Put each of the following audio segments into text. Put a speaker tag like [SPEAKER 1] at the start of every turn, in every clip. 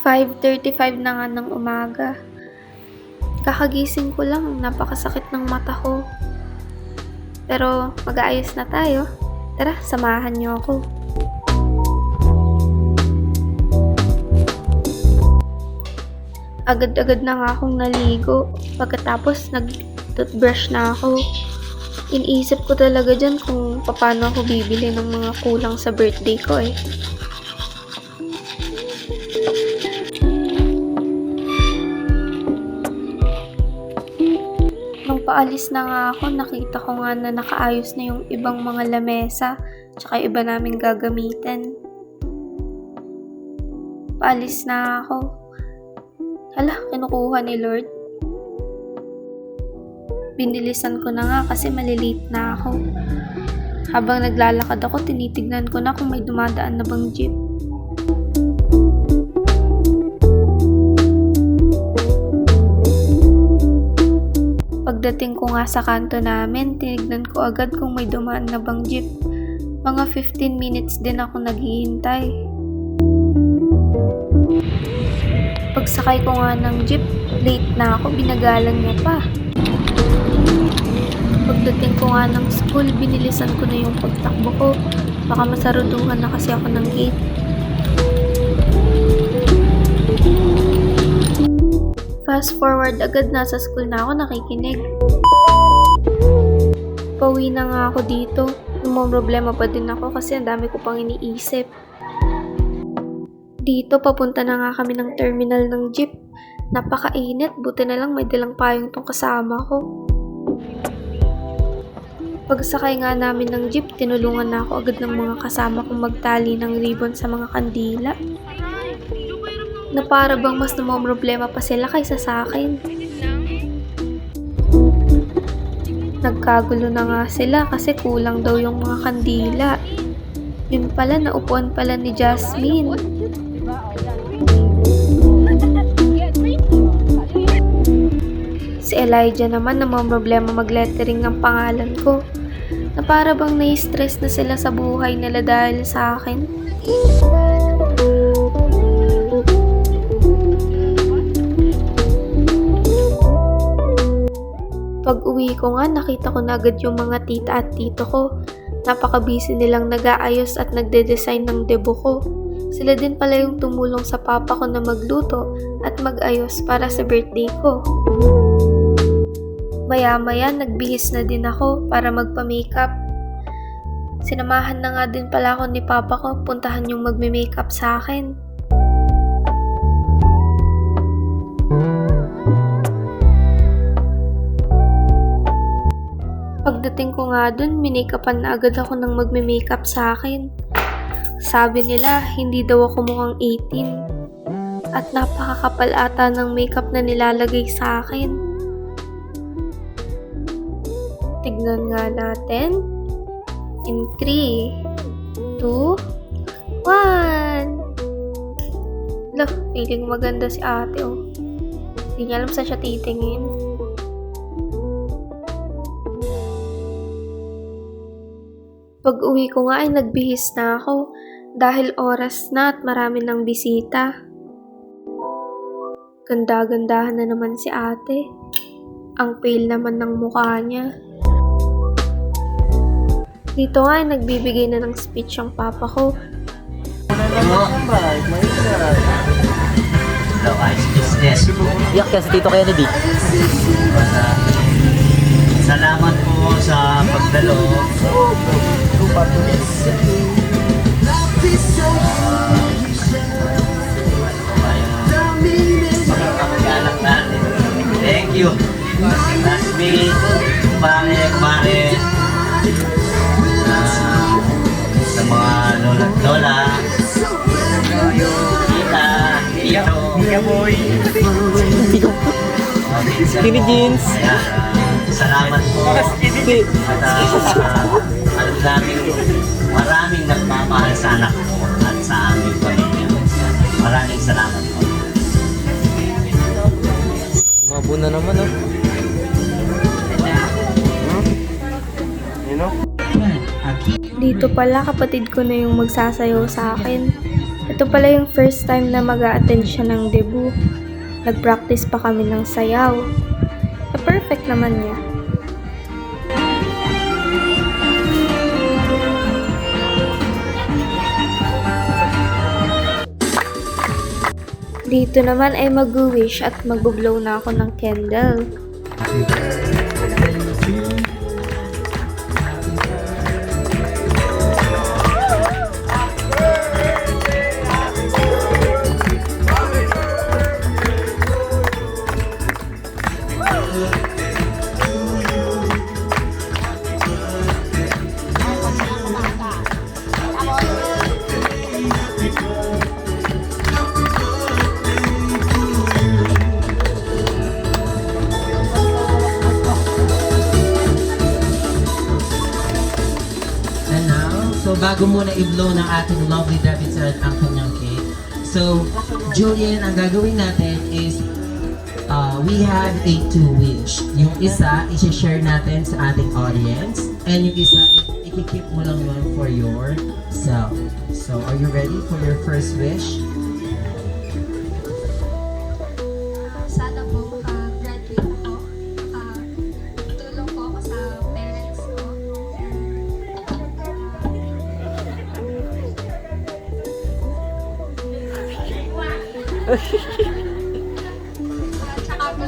[SPEAKER 1] 5:35 na nga ng umaga. Kakagising ko lang, napakasakit ng mata ko. Pero mag-aayos na tayo. Tara, samahan niyo ako. Agad-agad na nga akong naligo. Pagkatapos nag-toothbrush na ako. Iniisip ko talaga dyan kung paano ako bibili ng mga kulang sa birthday ko eh. Nung paalis na nga ako, nakita ko nga na nakaayos na yung ibang mga lamesa tsaka iba naming gagamitin. Paalis na ako. Hala, kinukuha ni Lord. Binilisan ko na nga kasi malilate na ako. Habang naglalakad ako, tinitignan ko na kung may dumadaan na bang jeep. Pagdating ko nga sa kanto namin, tinignan ko agad kung may dumaan na bang jeep. Mga 15 minutes din ako naghihintay. Pagsakay ko nga ng jeep, late na ako, binagalan niya pa. Pagdating ko nga ng school, binilisan ko na yung pagtakbo ko. Baka masaruduhan na kasi ako ng gate. Fast forward, agad nasa school na ako nakikinig. Pauwi na nga ako dito. Problema pa din ako kasi ang dami ko pang iniisip. Dito, papunta na nga kami ng terminal ng jeep. Napakainit, buti na lang may dalang payong tong kasama ko. Pagsakay nga namin ng jeep, tinulungan na ako agad ng mga kasama kong magtali ng ribbon sa mga kandila. Na para bang mas problema pa sila kaysa sa akin. Nagkagulo na nga sila kasi kulang daw yung mga kandila. Yun pala, naupuan pala ni Jasmine. Si Elijah naman na problema mag-lettering ng pangalan ko. Na para bang nai-stress na sila sa buhay nila dahil sa akin. Pag uwi ko nga, nakita ko na agad yung mga tita at tito ko. Napaka-busy nilang nag-aayos at nagde-design ng debo ko. Sila din pala yung tumulong sa papa ko na magluto at mag-ayos para sa birthday ko. Maya-maya, nagbihis na din ako para magpa-makeup. Sinamahan na nga din pala ako ni papa ko, puntahan yung magme-makeup sa akin. Pagdating ko nga dun, minakapan na agad ako ng magme-makeup sa akin. Sabi nila, hindi daw ako mukhang 18. At napakakapal ata ng makeup na nilalagay sa akin. Tignan nga natin. In 3, 2, 1. Look, feeling maganda si ate oh. Hindi niya alam saan siya titingin. Pag uwi ko nga ay nagbihis na ako dahil oras na at marami ng bisita. Ganda-gandahan na naman si ate. Ang pale naman ng mukha niya. Dito nga ay nagbibigay na ng speech ang papa ko.
[SPEAKER 2] Iyak ka sa tito kaya ni Dick.
[SPEAKER 3] Salamat po sa pagdalo. Thank you. Nasmi, Mare, sa mga lola, tita, tito, boy.
[SPEAKER 2] Skinny jeans.
[SPEAKER 3] Salamat po. At alam namin, maraming nagmamahal sa anak ko at sa aming pamilya. Maraming salamat po.
[SPEAKER 2] Umabo na naman oh.
[SPEAKER 1] Dito pala kapatid ko na yung magsasayaw sa akin. Ito Ito pala yung first time na mag-a-attend siya ng debut. Nag-practice pa kami ng sayaw. Perfect naman niya. Dito naman ay mag-wish at mag-blow na ako ng candle.
[SPEAKER 4] And now, so bago muna i-blow ng ating lovely Davidson ang kanyang cake. So, Julian, ang gagawin natin is we have a two wish. Yung isa, i-share natin sa ating audience. And yung isa, i-keep mo lang yun for yourself. So, are you ready for your first wish?
[SPEAKER 5] Sana po maka-graduate ako. Tulong po ako sa parents ko. Tsaka po,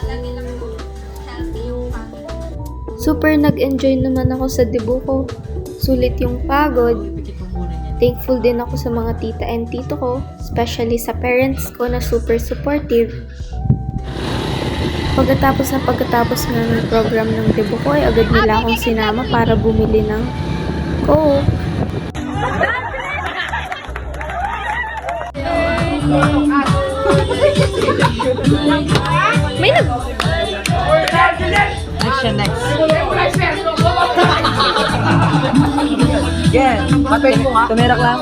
[SPEAKER 5] lagi lang po healthy yung family.
[SPEAKER 1] Super nag-enjoy naman ako sa debut ko. Sulit yung pagod. Thankful din ako sa mga tita and tito ko, especially sa parents ko na super supportive. Pagkatapos nga ng program ng debut ko ay agad nila akong sinama para bumili ng Coke. May nag...
[SPEAKER 2] Yan, patay mo nga. Tumerak lang.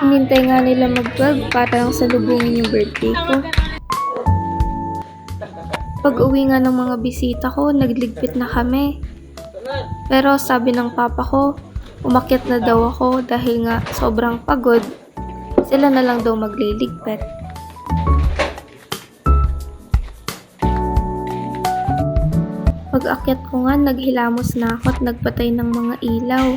[SPEAKER 1] Hinintay nga nila mag-12 para lang salubungin yung birthday ko. Pag uwi nga ng mga bisita ko, nagligpit na kami. Pero sabi ng papa ko, umakyat na daw ako dahil nga sobrang pagod. Sila na lang daw magliligpit. Pag-akyat ko nga, naghilamos na ako at nagpatay ng mga ilaw.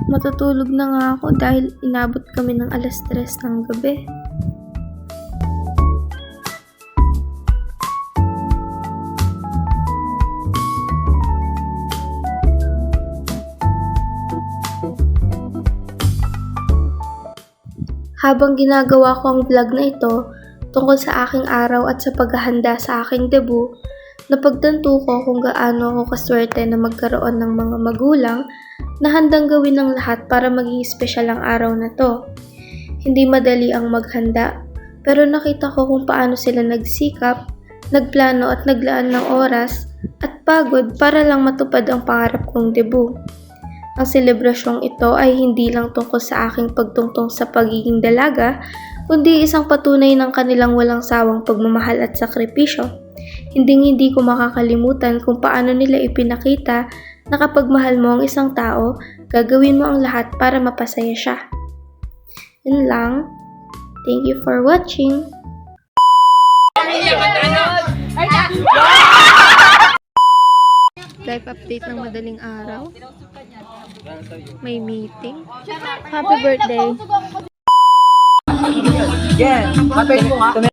[SPEAKER 1] Matutulog na nga ako dahil inabot kami ng alas 3 ng gabi. Habang ginagawa ko ang vlog na ito tungkol sa aking araw at sa paghahanda sa aking debut, napagtanto ko kung gaano ako kaswerte na magkaroon ng mga magulang na handang gawin ng lahat para maging espesyal ang araw na to. Hindi madali ang maghanda, pero nakita ko kung paano sila nagsikap, nagplano at naglaan ng oras at pagod para lang matupad ang pangarap kong debut. Ang selebrasyong ito ay hindi lang tungkol sa aking pagtungtong sa pagiging dalaga, kundi isang patunay ng kanilang walang sawang pagmamahal at sakripisyo. Hindi ko makakalimutan kung paano nila ipinakita na kapag mahal mo ang isang tao, gagawin mo ang lahat para mapasaya siya. Yun lang. Thank you for watching. Life update ng madaling araw. May meeting. Happy birthday.
[SPEAKER 2] Yan, patay mo nga.